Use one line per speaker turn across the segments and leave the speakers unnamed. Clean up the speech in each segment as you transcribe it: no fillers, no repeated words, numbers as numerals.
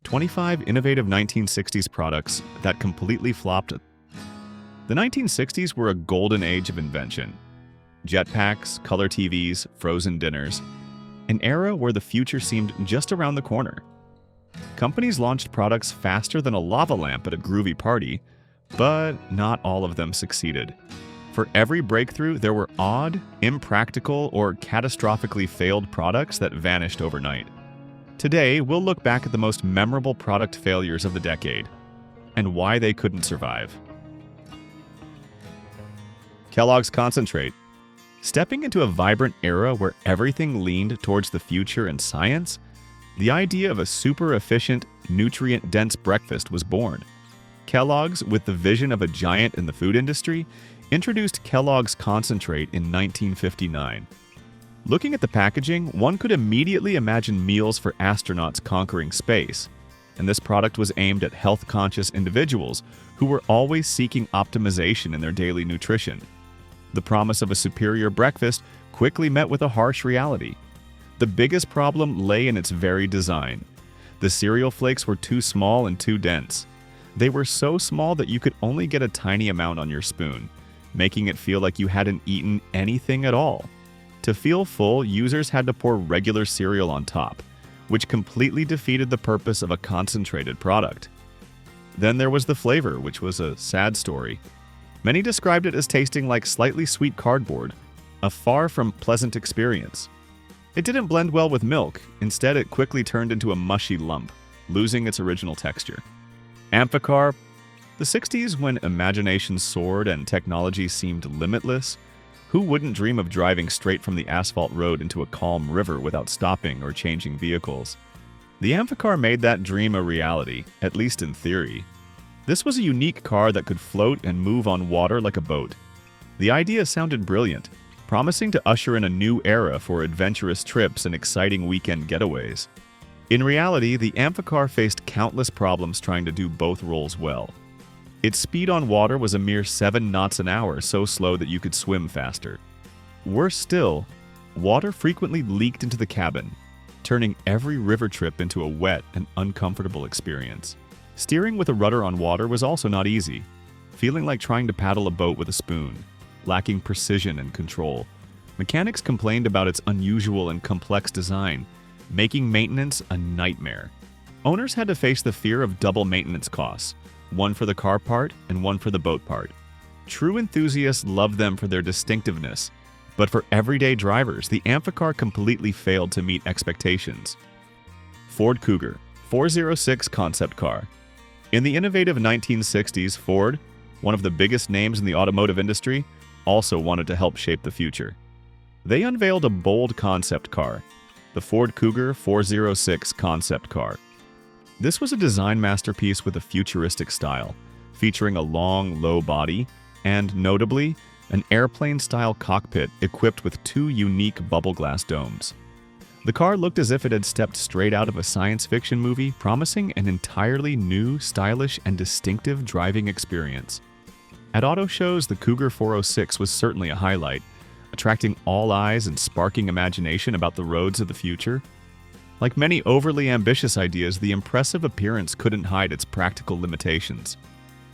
25 innovative 1960s products that completely flopped. The 1960s were a golden age of invention. Jetpacks, color TVs, frozen dinners. An era where the future seemed just around the corner. Companies launched products faster than a lava lamp at a groovy party, but not all of them succeeded. For every breakthrough, there were odd, impractical, or catastrophically failed products that vanished overnight. Today, we'll look back at the most memorable product failures of the decade and why they couldn't survive. Kellogg's Concentrate. Stepping into a vibrant era where everything leaned towards the future and science, the idea of a super-efficient, nutrient-dense breakfast was born. Kellogg's, with the vision of a giant in the food industry, introduced Kellogg's Concentrate in 1959. Looking at the packaging, one could immediately imagine meals for astronauts conquering space, and this product was aimed at health-conscious individuals who were always seeking optimization in their daily nutrition. The promise of a superior breakfast quickly met with a harsh reality. The biggest problem lay in its very design. The cereal flakes were too small and too dense. They were so small that you could only get a tiny amount on your spoon, making it feel like you hadn't eaten anything at all. To feel full, users had to pour regular cereal on top, which completely defeated the purpose of a concentrated product. Then there was the flavor, which was a sad story. Many described it as tasting like slightly sweet cardboard, a far from pleasant experience. It didn't blend well with milk. Instead, it quickly turned into a mushy lump, losing its original texture. Amphicar. The 60s, when imagination soared and technology seemed limitless, who wouldn't dream of driving straight from the asphalt road into a calm river without stopping or changing vehicles? The Amphicar made that dream a reality, at least in theory. This was a unique car that could float and move on water like a boat. The idea sounded brilliant, promising to usher in a new era for adventurous trips and exciting weekend getaways. In reality, the Amphicar faced countless problems trying to do both roles well. Its speed on water was a mere 7 knots an hour, so slow that you could swim faster. Worse still, water frequently leaked into the cabin, turning every river trip into a wet and uncomfortable experience. Steering with a rudder on water was also not easy, feeling like trying to paddle a boat with a spoon, lacking precision and control. Mechanics complained about its unusual and complex design, making maintenance a nightmare. Owners had to face the fear of double maintenance costs, one for the car part and one for the boat part. True enthusiasts loved them for their distinctiveness, but for everyday drivers, the Amphicar completely failed to meet expectations. Ford Cougar 406 concept car. In the innovative 1960s, Ford, one of the biggest names in the automotive industry, also wanted to help shape the future. They unveiled a bold concept car, the Ford Cougar 406 concept car. This was a design masterpiece with a futuristic style, featuring a long, low body and, notably, an airplane-style cockpit equipped with 2 unique bubble glass domes. The car looked as if it had stepped straight out of a science fiction movie, promising an entirely new, stylish, and distinctive driving experience. At auto shows, the Cougar 406 was certainly a highlight, attracting all eyes and sparking imagination about the roads of the future. Like many overly ambitious ideas, the impressive appearance couldn't hide its practical limitations.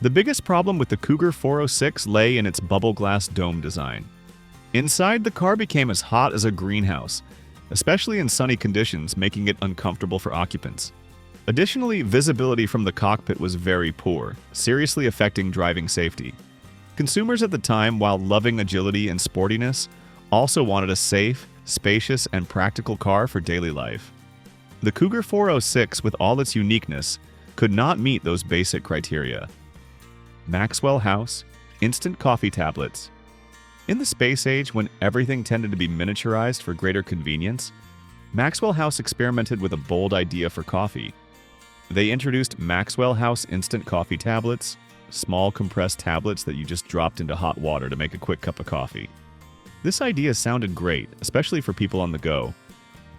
The biggest problem with the Cougar 406 lay in its bubble glass dome design. Inside, the car became as hot as a greenhouse, especially in sunny conditions, making it uncomfortable for occupants. Additionally, visibility from the cockpit was very poor, seriously affecting driving safety. Consumers at the time, while loving agility and sportiness, also wanted a safe, spacious, and practical car for daily life. The Cougar 406, with all its uniqueness, could not meet those basic criteria. Maxwell House instant coffee tablets. In the space age, when everything tended to be miniaturized for greater convenience, Maxwell House experimented with a bold idea for coffee. They introduced Maxwell House instant coffee tablets, small compressed tablets that you just dropped into hot water to make a quick cup of coffee. This idea sounded great, especially for people on the go,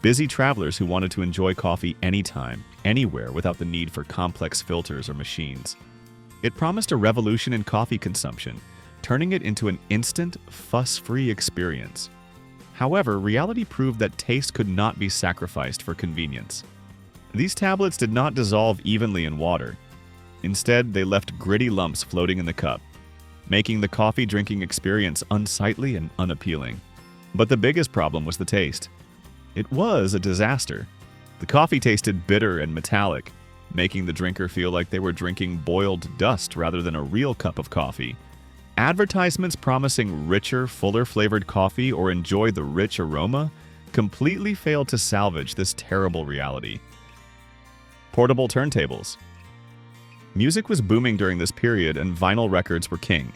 busy travelers who wanted to enjoy coffee anytime, anywhere without the need for complex filters or machines. It promised a revolution in coffee consumption, turning it into an instant, fuss-free experience. However, reality proved that taste could not be sacrificed for convenience. These tablets did not dissolve evenly in water. Instead, they left gritty lumps floating in the cup, making the coffee drinking experience unsightly and unappealing. But the biggest problem was the taste. It was a disaster. The coffee tasted bitter and metallic, making the drinker feel like they were drinking boiled dust rather than a real cup of coffee. Advertisements promising richer, fuller-flavored coffee or enjoy the rich aroma completely failed to salvage this terrible reality. Portable turntables. Music was booming during this period, and vinyl records were king.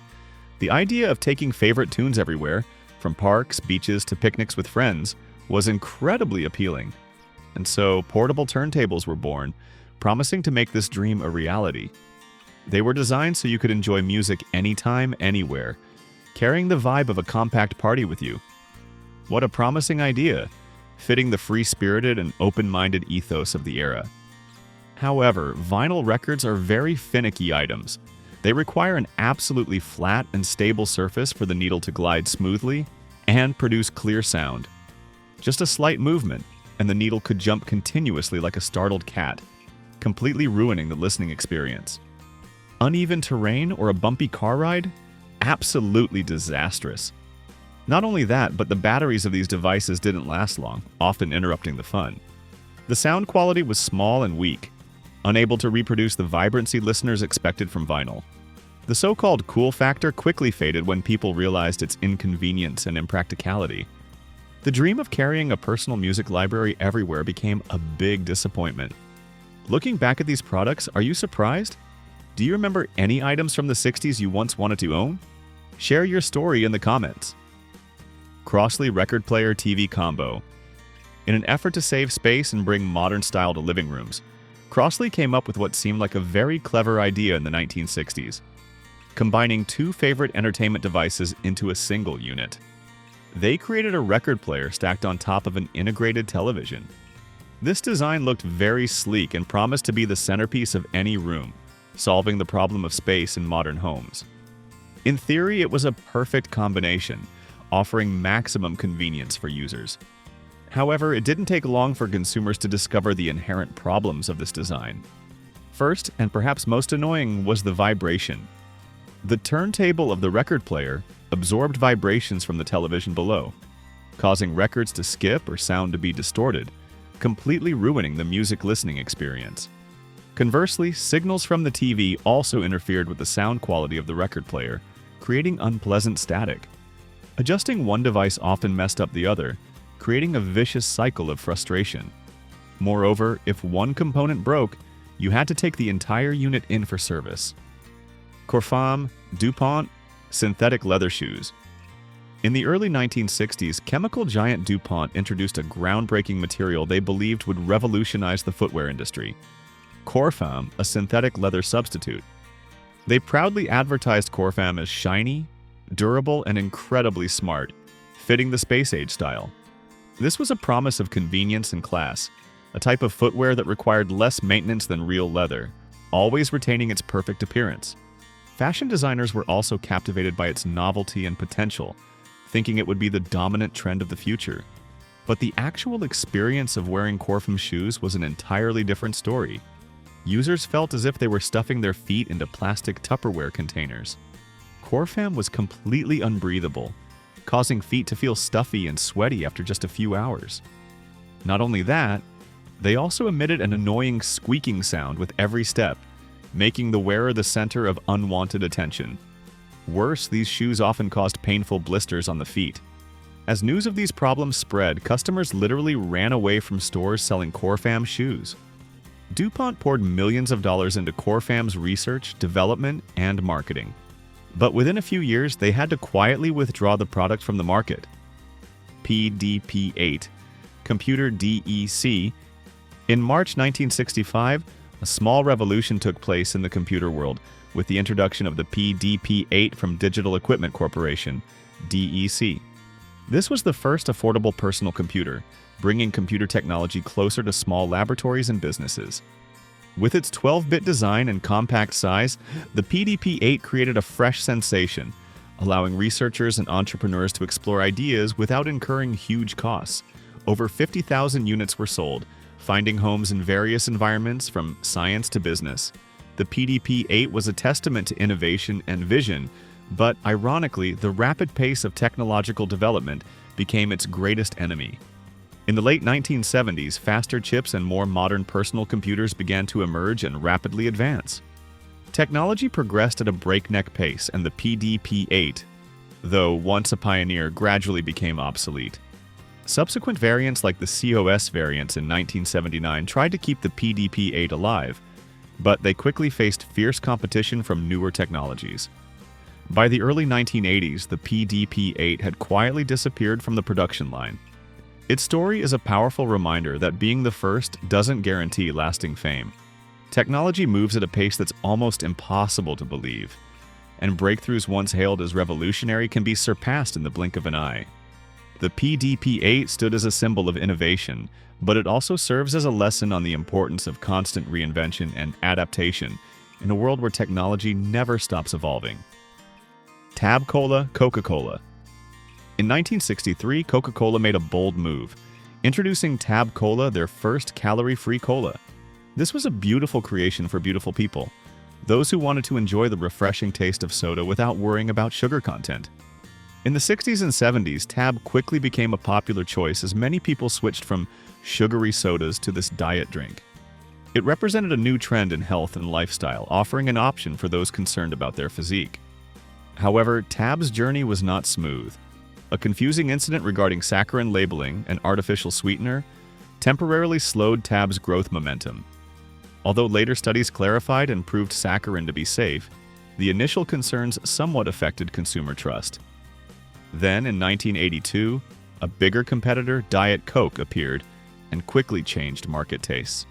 The idea of taking favorite tunes everywhere, from parks, beaches to picnics with friends, was incredibly appealing. And so, portable turntables were born, promising to make this dream a reality. They were designed so you could enjoy music anytime, anywhere, carrying the vibe of a compact party with you. What a promising idea, fitting the free-spirited and open-minded ethos of the era. However, vinyl records are very finicky items. They require an absolutely flat and stable surface for the needle to glide smoothly and produce clear sound. Just a slight movement, and the needle could jump continuously like a startled cat, completely ruining the listening experience. Uneven terrain or a bumpy car ride? Absolutely disastrous. Not only that, but the batteries of these devices didn't last long, often interrupting the fun. The sound quality was small and weak, unable to reproduce the vibrancy listeners expected from vinyl. The so-called cool factor quickly faded when people realized its inconvenience and impracticality. The dream of carrying a personal music library everywhere became a big disappointment. Looking back at these products, are you surprised? Do you remember any items from the 60s you once wanted to own? Share your story in the comments. Crossley record player TV combo. In an effort to save space and bring modern style to living rooms, Crossley came up with what seemed like a very clever idea in the 1960s, combining two favorite entertainment devices into a single unit. They created a record player stacked on top of an integrated television. This design looked very sleek and promised to be the centerpiece of any room, solving the problem of space in modern homes. In theory, it was a perfect combination, offering maximum convenience for users. However, it didn't take long for consumers to discover the inherent problems of this design. First, and perhaps most annoying, was the vibration. The turntable of the record player absorbed vibrations from the television below, causing records to skip or sound to be distorted, completely ruining the music listening experience. Conversely, signals from the TV also interfered with the sound quality of the record player, creating unpleasant static. Adjusting one device often messed up the other, creating a vicious cycle of frustration. Moreover, if one component broke, you had to take the entire unit in for service. Corfam, Dupont, synthetic leather shoes. In the early 1960s, chemical giant Dupont introduced a groundbreaking material they believed would revolutionize the footwear industry: Corfam, a synthetic leather substitute. They proudly advertised Corfam as shiny, durable, and incredibly smart, fitting the space-age style. This was a promise of convenience and class, a type of footwear that required less maintenance than real leather, always retaining its perfect appearance. Fashion designers were also captivated by its novelty and potential, thinking it would be the dominant trend of the future. But the actual experience of wearing Corfam shoes was an entirely different story. Users felt as if they were stuffing their feet into plastic Tupperware containers. Corfam was completely unbreathable, causing feet to feel stuffy and sweaty after just a few hours. Not only that, they also emitted an annoying squeaking sound with every step, making the wearer the center of unwanted attention. Worse, these shoes often caused painful blisters on the feet. As news of these problems spread, customers literally ran away from stores selling Corfam shoes. Dupont poured millions of dollars into Corfam's research, development, and marketing. But within a few years, they had to quietly withdraw the product from the market. PDP-8 Computer DEC. In March 1965, a small revolution took place in the computer world with the introduction of the PDP-8 from Digital Equipment Corporation, DEC. This was the first affordable personal computer, bringing computer technology closer to small laboratories and businesses. With its 12-bit design and compact size, the PDP-8 created a fresh sensation, allowing researchers and entrepreneurs to explore ideas without incurring huge costs. Over 50,000 units were sold, finding homes in various environments from science to business. The PDP-8 was a testament to innovation and vision, but ironically, the rapid pace of technological development became its greatest enemy. In the late 1970s, faster chips and more modern personal computers began to emerge and rapidly advance. Technology progressed at a breakneck pace, and the PDP-8, though once a pioneer, gradually became obsolete. Subsequent variants like the COS variants in 1979 tried to keep the PDP-8 alive, but they quickly faced fierce competition from newer technologies. By the early 1980s, the PDP-8 had quietly disappeared from the production line. Its story is a powerful reminder that being the first doesn't guarantee lasting fame. Technology moves at a pace that's almost impossible to believe, and breakthroughs once hailed as revolutionary can be surpassed in the blink of an eye. The PDP-8 stood as a symbol of innovation, but it also serves as a lesson on the importance of constant reinvention and adaptation in a world where technology never stops evolving. Tab Cola, Coca-Cola. In 1963, Coca-Cola made a bold move, introducing Tab Cola, their first calorie-free cola. This was a beautiful creation for beautiful people, those who wanted to enjoy the refreshing taste of soda without worrying about sugar content. In the 60s and 70s, Tab quickly became a popular choice as many people switched from sugary sodas to this diet drink. It represented a new trend in health and lifestyle, offering an option for those concerned about their physique. However, Tab's journey was not smooth. A confusing incident regarding saccharin labeling, an artificial sweetener, temporarily slowed Tab's growth momentum. Although later studies clarified and proved saccharin to be safe, the initial concerns somewhat affected consumer trust. Then, in 1982, a bigger competitor, Diet Coke, appeared and quickly changed market tastes.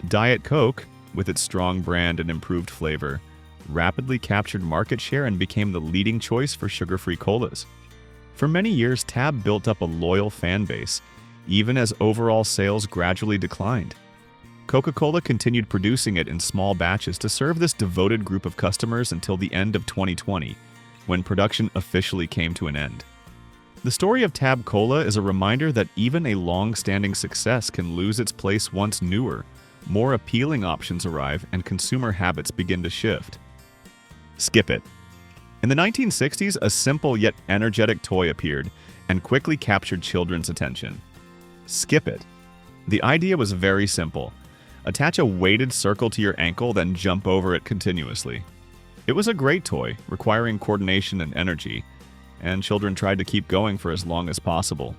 Diet Coke, with its strong brand and improved flavor, rapidly captured market share and became the leading choice for sugar-free colas. For many years, Tab built up a loyal fan base, even as overall sales gradually declined. Coca-Cola continued producing it in small batches to serve this devoted group of customers until the end of 2020, when production officially came to an end. The story of Tab Cola is a reminder that even a long-standing success can lose its place once newer, more appealing options arrive and consumer habits begin to shift. Skip It. In the 1960s, a simple yet energetic toy appeared and quickly captured children's attention. Skip It. The idea was very simple. Attach a weighted circle to your ankle, then jump over it continuously. It was a great toy, requiring coordination and energy, and children tried to keep going for as long as possible.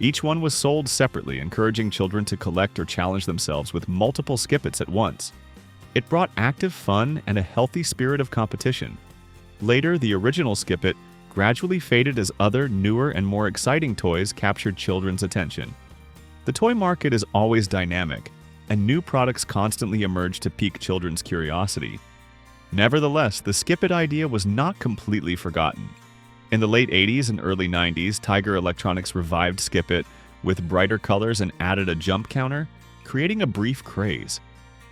Each one was sold separately, encouraging children to collect or challenge themselves with multiple Skip-Its at once. It brought active fun and a healthy spirit of competition. Later, the original Skip-It gradually faded as other, newer, and more exciting toys captured children's attention. The toy market is always dynamic, and new products constantly emerge to pique children's curiosity. Nevertheless, the Skip-It idea was not completely forgotten. In the late 80s and early 90s, Tiger Electronics revived Skip-It with brighter colors and added a jump counter, creating a brief craze.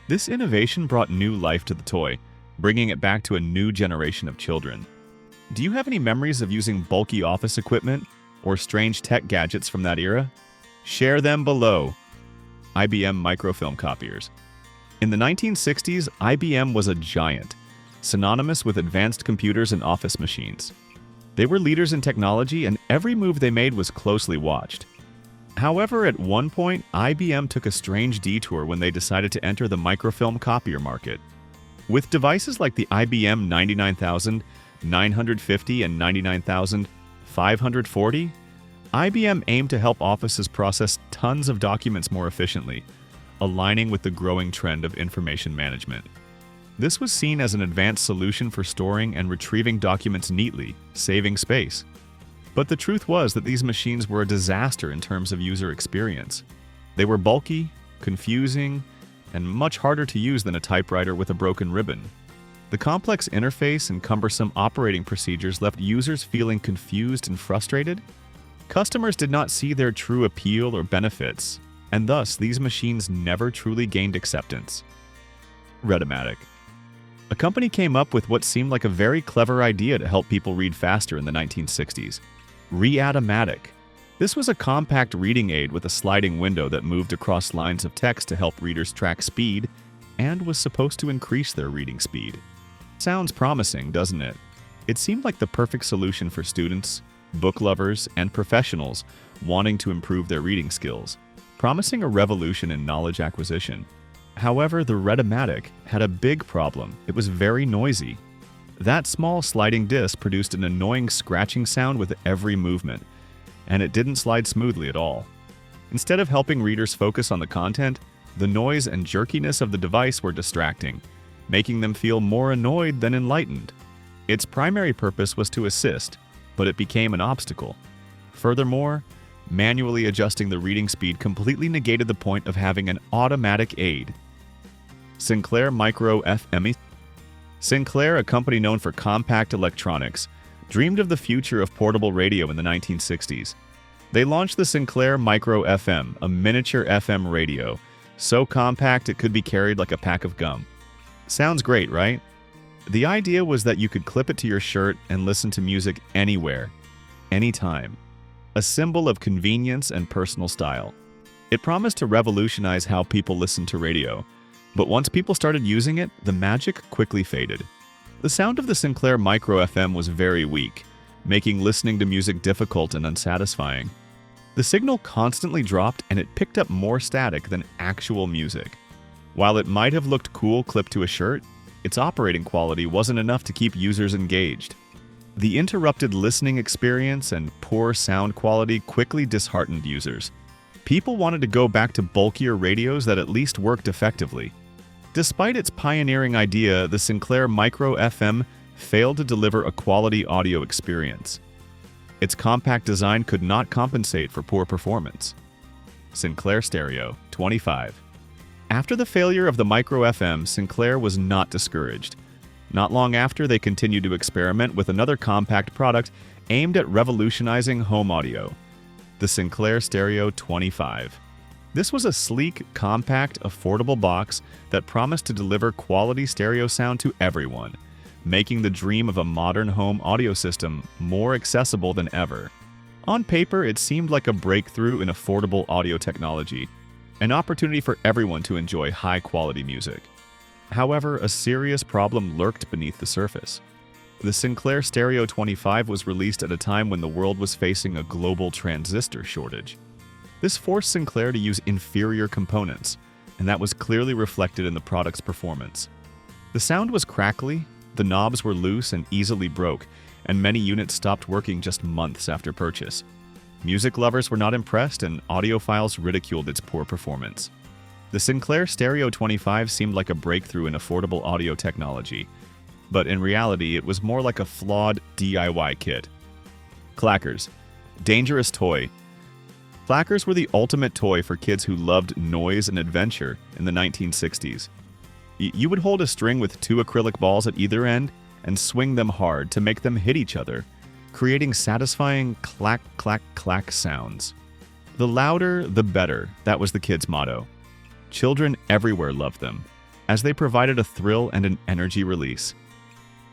This innovation brought new life to the toy, bringing it back to a new generation of children. Do you have any memories of using bulky office equipment or strange tech gadgets from that era? Share them below. IBM Microfilm Copiers. In the 1960s, IBM was a giant, synonymous with advanced computers and office machines. They were leaders in technology, and every move they made was closely watched. However, at one point, IBM took a strange detour when they decided to enter the microfilm copier market. With devices like the IBM 99950 and 99540, IBM aimed to help offices process tons of documents more efficiently, aligning with the growing trend of information management. This was seen as an advanced solution for storing and retrieving documents neatly, saving space. But the truth was that these machines were a disaster in terms of user experience. They were bulky, confusing, and much harder to use than a typewriter with a broken ribbon. The complex interface and cumbersome operating procedures left users feeling confused and frustrated. Customers did not see their true appeal or benefits, and thus these machines never truly gained acceptance. Read-O-Matic. A company came up with what seemed like a very clever idea to help people read faster in the 1960s. Read-O-Matic. This was a compact reading aid with a sliding window that moved across lines of text to help readers track speed and was supposed to increase their reading speed. Sounds promising, doesn't it? It seemed like the perfect solution for students, book lovers, and professionals wanting to improve their reading skills, promising a revolution in knowledge acquisition. However, the Read-O-Matic had a big problem. It was very noisy. That small sliding disc produced an annoying scratching sound with every movement, and it didn't slide smoothly at all. Instead of helping readers focus on the content, the noise and jerkiness of the device were distracting, making them feel more annoyed than enlightened. Its primary purpose was to assist, but it became an obstacle. Furthermore, manually adjusting the reading speed completely negated the point of having an automatic aid. Sinclair Micro FM. Sinclair, a company known for compact electronics, dreamed of the future of portable radio in the 1960s. They launched the Sinclair Micro FM, a miniature FM radio, so compact it could be carried like a pack of gum. Sounds great, right? The idea was that you could clip it to your shirt and listen to music anywhere, anytime. A symbol of convenience and personal style. It promised to revolutionize how people listen to radio, but once people started using it, the magic quickly faded. The sound of the Sinclair Micro FM was very weak, making listening to music difficult and unsatisfying. The signal constantly dropped and it picked up more static than actual music. While it might have looked cool clipped to a shirt, its operating quality wasn't enough to keep users engaged. The interrupted listening experience and poor sound quality quickly disheartened users. People wanted to go back to bulkier radios that at least worked effectively. Despite its pioneering idea, the Sinclair Micro FM failed to deliver a quality audio experience. Its compact design could not compensate for poor performance. Sinclair Stereo 25. After the failure of the Micro FM, Sinclair was not discouraged. Not long after, they continued to experiment with another compact product aimed at revolutionizing home audio, the Sinclair Stereo 25. This was a sleek, compact, affordable box that promised to deliver quality stereo sound to everyone, making the dream of a modern home audio system more accessible than ever. On paper, it seemed like a breakthrough in affordable audio technology, an opportunity for everyone to enjoy high-quality music. However, a serious problem lurked beneath the surface. The Sinclair Stereo 25 was released at a time when the world was facing a global transistor shortage. This forced Sinclair to use inferior components, and that was clearly reflected in the product's performance. The sound was crackly, the knobs were loose and easily broke, and many units stopped working just months after purchase. Music lovers were not impressed, and audiophiles ridiculed its poor performance. The Sinclair Stereo 25 seemed like a breakthrough in affordable audio technology, but in reality, it was more like a flawed DIY kit. Clackers. Dangerous toy. Clackers were the ultimate toy for kids who loved noise and adventure in the 1960s. You would hold a string with two acrylic balls at either end and swing them hard to make them hit each other, creating satisfying clack, clack, clack sounds. The louder, the better, that was the kids' motto. Children everywhere loved them, as they provided a thrill and an energy release.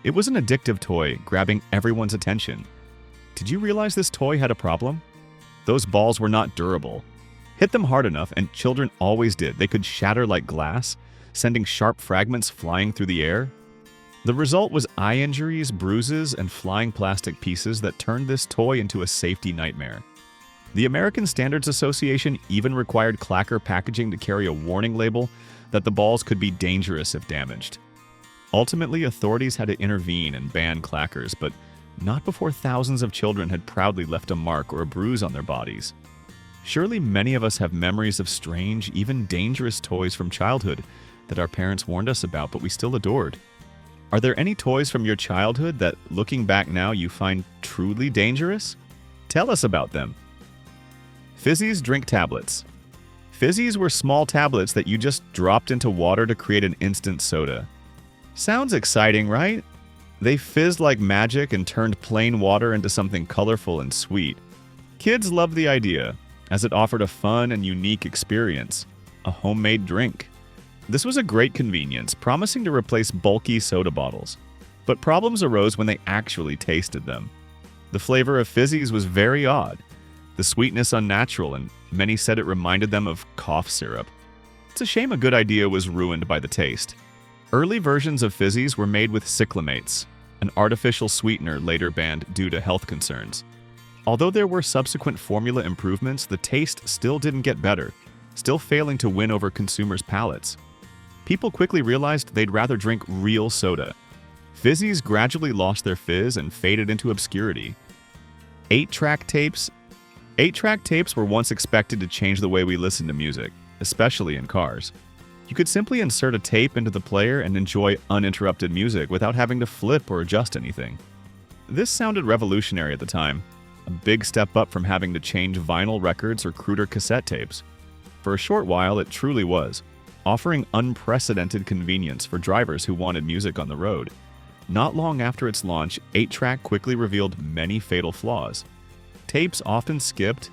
It was an addictive toy, grabbing everyone's attention. Did you realize this toy had a problem? Those balls were not durable. Hit them hard enough, and children always did. They could shatter like glass, sending sharp fragments flying through the air. The result was eye injuries, bruises, and flying plastic pieces that turned this toy into a safety nightmare. The American Standards Association even required clacker packaging to carry a warning label that the balls could be dangerous if damaged. Ultimately, authorities had to intervene and ban clackers, but not before thousands of children had proudly left a mark or a bruise on their bodies. Surely many of us have memories of strange, even dangerous toys from childhood that our parents warned us about but we still adored. Are there any toys from your childhood that, looking back now, you find truly dangerous? Tell us about them. Fizzies drink tablets. Fizzies were small tablets that you just dropped into water to create an instant soda. Sounds exciting, right? They fizzed like magic and turned plain water into something colorful and sweet. Kids loved the idea, as it offered a fun and unique experience, a homemade drink. This was a great convenience, promising to replace bulky soda bottles. But problems arose when they actually tasted them. The flavor of Fizzies was very odd. The sweetness unnatural, and many said it reminded them of cough syrup. It's a shame a good idea was ruined by the taste. Early versions of Fizzies were made with cyclamates, an artificial sweetener later banned due to health concerns. Although there were subsequent formula improvements, the taste still didn't get better, still failing to win over consumers' palates. People quickly realized they'd rather drink real soda. Fizzies gradually lost their fizz and faded into obscurity. 8-track tapes were once expected to change the way we listen to music, especially in cars. You could simply insert a tape into the player and enjoy uninterrupted music without having to flip or adjust anything. This sounded revolutionary at the time, a big step up from having to change vinyl records or cruder cassette tapes. For a short while, it truly was, offering unprecedented convenience for drivers who wanted music on the road. Not long after its launch, 8-track quickly revealed many fatal flaws. Tapes often skipped,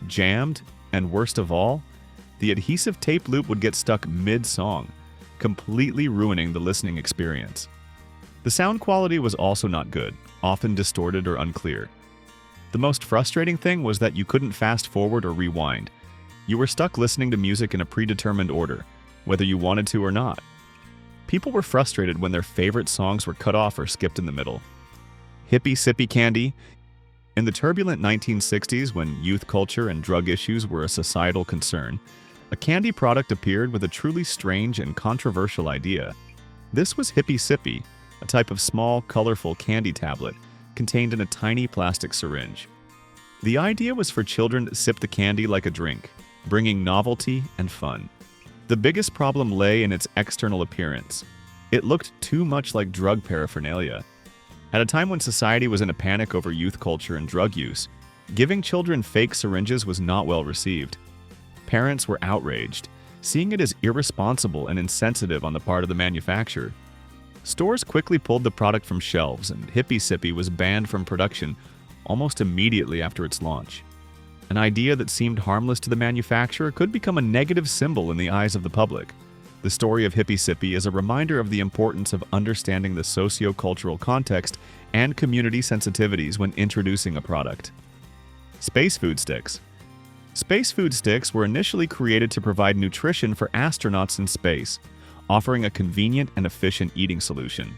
jammed, and worst of all, the adhesive tape loop would get stuck mid-song, completely ruining the listening experience. The sound quality was also not good, often distorted or unclear. The most frustrating thing was that you couldn't fast forward or rewind. You were stuck listening to music in a predetermined order, whether you wanted to or not. People were frustrated when their favorite songs were cut off or skipped in the middle. Hippie sippy candy. In the turbulent 1960s, when youth culture and drug issues were a societal concern, a candy product appeared with a truly strange and controversial idea. This was Hippie Sippy, a type of small, colorful candy tablet contained in a tiny plastic syringe. The idea was for children to sip the candy like a drink, bringing novelty and fun. The biggest problem lay in its external appearance. It looked too much like drug paraphernalia. At a time when society was in a panic over youth culture and drug use, giving children fake syringes was not well received. Parents were outraged, seeing it as irresponsible and insensitive on the part of the manufacturer. Stores quickly pulled the product from shelves, and Hippie Sippy was banned from production almost immediately after its launch. An idea that seemed harmless to the manufacturer could become a negative symbol in the eyes of the public. The story of Hippie Sippy is a reminder of the importance of understanding the socio-cultural context and community sensitivities when introducing a product. Space Food Sticks. Space Food Sticks were initially created to provide nutrition for astronauts in space, offering a convenient and efficient eating solution.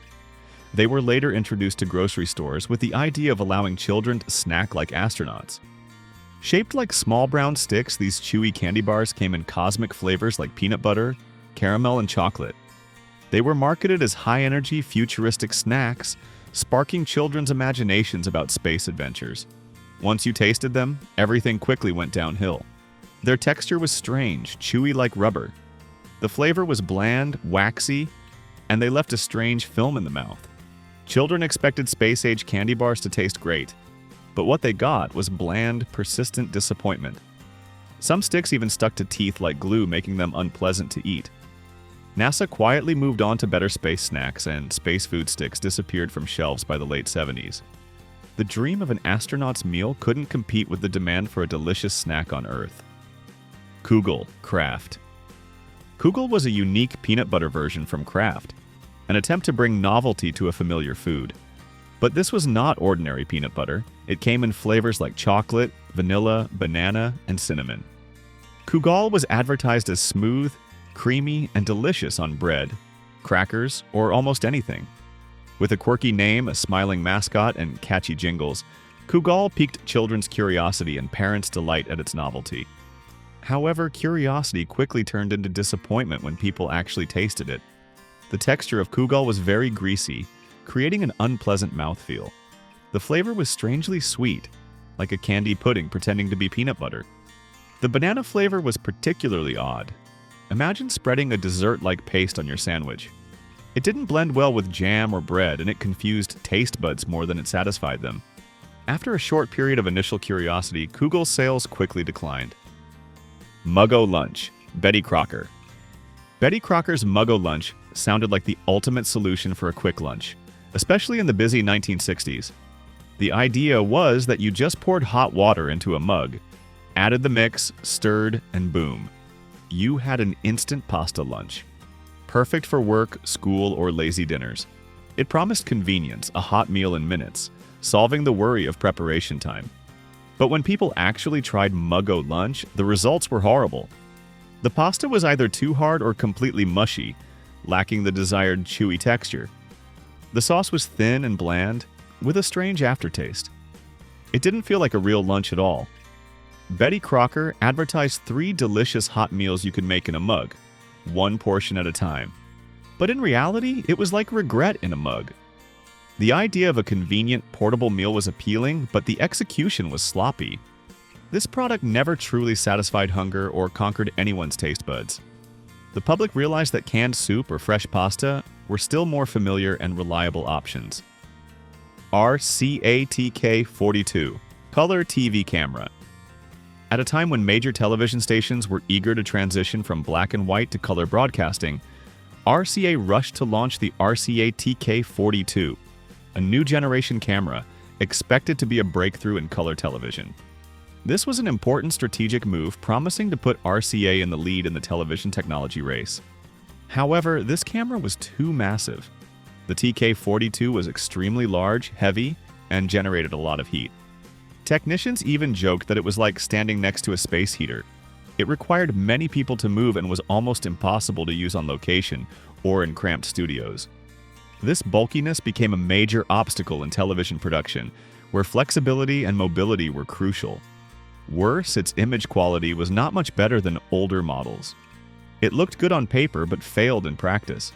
They were later introduced to grocery stores with the idea of allowing children to snack like astronauts. Shaped like small brown sticks, these chewy candy bars came in cosmic flavors like peanut butter, caramel, and chocolate. They were marketed as high-energy, futuristic snacks, sparking children's imaginations about space adventures. Once you tasted them, everything quickly went downhill. Their texture was strange, chewy like rubber. The flavor was bland, waxy, and they left a strange film in the mouth. Children expected space-age candy bars to taste great, but what they got was bland, persistent disappointment. Some sticks even stuck to teeth like glue, making them unpleasant to eat. NASA quietly moved on to better space snacks, and Space Food Sticks disappeared from shelves by the late 70s. The dream of an astronaut's meal couldn't compete with the demand for a delicious snack on Earth. Kougall, Kraft. Kougall was a unique peanut butter version from Kraft, an attempt to bring novelty to a familiar food. But this was not ordinary peanut butter. It came in flavors like chocolate, vanilla, banana, and cinnamon. Kougall was advertised as smooth, creamy, and delicious on bread, crackers, or almost anything. With a quirky name, a smiling mascot, and catchy jingles, Kougall piqued children's curiosity and parents' delight at its novelty. However, curiosity quickly turned into disappointment when people actually tasted it. The texture of Kougall was very greasy, creating an unpleasant mouthfeel. The flavor was strangely sweet, like a candy pudding pretending to be peanut butter. The banana flavor was particularly odd. Imagine spreading a dessert-like paste on your sandwich. It didn't blend well with jam or bread, and it confused taste buds more than it satisfied them. After a short period of initial curiosity, Kougall's sales quickly declined. Muggo Lunch, Betty Crocker. Betty Crocker's Muggo Lunch sounded like the ultimate solution for a quick lunch, especially in the busy 1960s. The idea was that you just poured hot water into a mug, added the mix, stirred, and boom. You had an instant pasta lunch. Perfect for work, school, or lazy dinners. It promised convenience, a hot meal in minutes, solving the worry of preparation time. But when people actually tried Muggo lunch, the results were horrible. The pasta was either too hard or completely mushy, lacking the desired chewy texture. The sauce was thin and bland, with a strange aftertaste. It didn't feel like a real lunch at all. Betty Crocker advertised 3 delicious hot meals you could make in a mug, one portion at a time. But in reality, it was like regret in a mug. The idea of a convenient, portable meal was appealing, but the execution was sloppy. This product never truly satisfied hunger or conquered anyone's taste buds. The public realized that canned soup or fresh pasta were still more familiar and reliable options. RCATK-42 Color TV Camera. At a time when major television stations were eager to transition from black and white to color broadcasting, RCA rushed to launch the RCA-TK-42, a new generation camera expected to be a breakthrough in color television. This was an important strategic move promising to put RCA in the lead in the television technology race. However, this camera was too massive. The TK-42 was extremely large, heavy, and generated a lot of heat. Technicians even joked that it was like standing next to a space heater. It required many people to move and was almost impossible to use on location or in cramped studios. This bulkiness became a major obstacle in television production, where flexibility and mobility were crucial. Worse, its image quality was not much better than older models. It looked good on paper but failed in practice.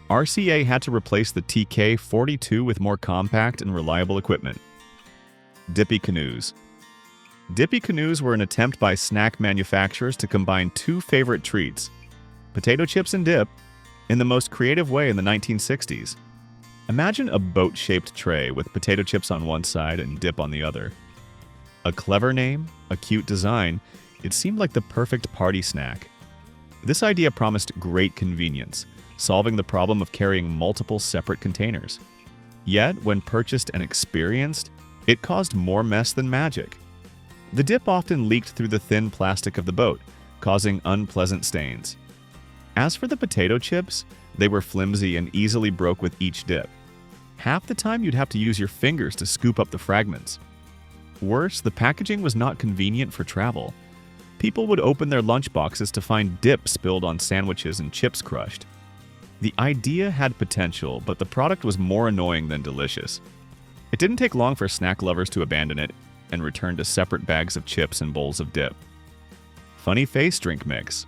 RCA had to replace the TK-42 with more compact and reliable equipment. Dippy Canoes. Dippy Canoes were an attempt by snack manufacturers to combine 2 favorite treats, potato chips and dip, in the most creative way in the 1960s. Imagine a boat-shaped tray with potato chips on one side and dip on the other. A clever name, a cute design, it seemed like the perfect party snack. This idea promised great convenience, solving the problem of carrying multiple separate containers. Yet, when purchased and experienced, it caused more mess than magic. The dip often leaked through the thin plastic of the boat, causing unpleasant stains. As for the potato chips, they were flimsy and easily broke with each dip. Half the time you'd have to use your fingers to scoop up the fragments. Worse, the packaging was not convenient for travel. People would open their lunchboxes to find dip spilled on sandwiches and chips crushed. The idea had potential, but the product was more annoying than delicious. It didn't take long for snack lovers to abandon it and return to separate bags of chips and bowls of dip. Funny Face Drink Mix.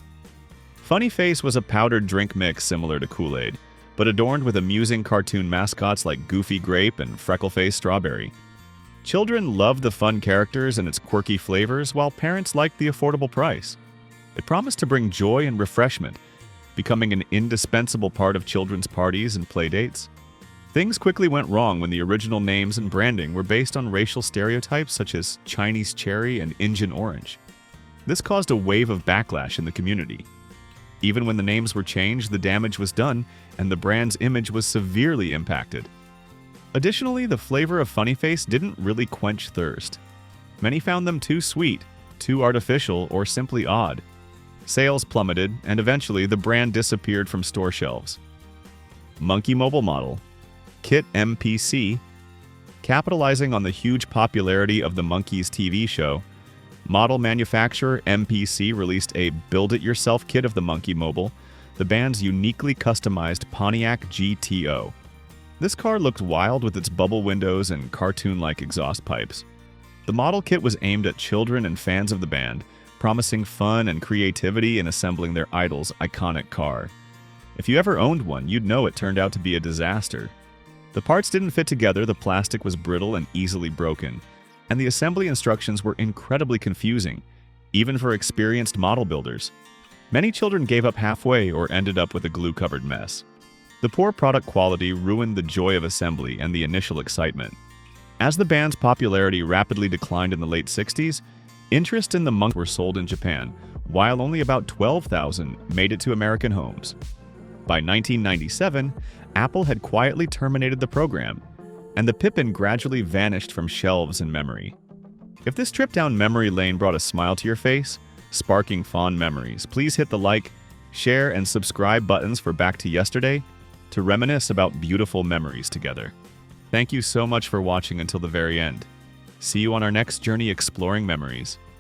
Funny Face was a powdered drink mix similar to Kool-Aid, but adorned with amusing cartoon mascots like Goofy Grape and Freckleface Strawberry. Children loved the fun characters and its quirky flavors, while parents liked the affordable price. It promised to bring joy and refreshment, becoming an indispensable part of children's parties and playdates. Things quickly went wrong when the original names and branding were based on racial stereotypes such as Chinese cherry and Indian orange. This caused a wave of backlash in the community. Even when the names were changed, the damage was done, and the brand's image was severely impacted. Additionally, the flavor of Funny Face didn't really quench thirst. Many found them too sweet, too artificial, or simply odd. Sales plummeted, and eventually the brand disappeared from store shelves. Monkeemobile Model Kit MPC. Capitalizing on the huge popularity of the Monkees TV show, model manufacturer MPC released a build-it-yourself kit of the Monkeemobile, the band's uniquely customized Pontiac GTO. This car looked wild with its bubble windows and cartoon-like exhaust pipes. The model kit was aimed at children and fans of the band, promising fun and creativity in assembling their idol's iconic car. If you ever owned one, you'd know it turned out to be a disaster. The parts didn't fit together, the plastic was brittle and easily broken, and the assembly instructions were incredibly confusing, even for experienced model builders. Many children gave up halfway or ended up with a glue-covered mess. The poor product quality ruined the joy of assembly and the initial excitement. As the band's popularity rapidly declined in the late 60s, interest in the Monkees were sold in Japan, while only about 12,000 made it to American homes. By 1997, Apple had quietly terminated the program, and the Pippin gradually vanished from shelves and memory. If this trip down memory lane brought a smile to your face, sparking fond memories, please hit the like, share, and subscribe buttons for Back to Yesterday to reminisce about beautiful memories together. Thank you so much for watching until the very end. See you on our next journey exploring memories.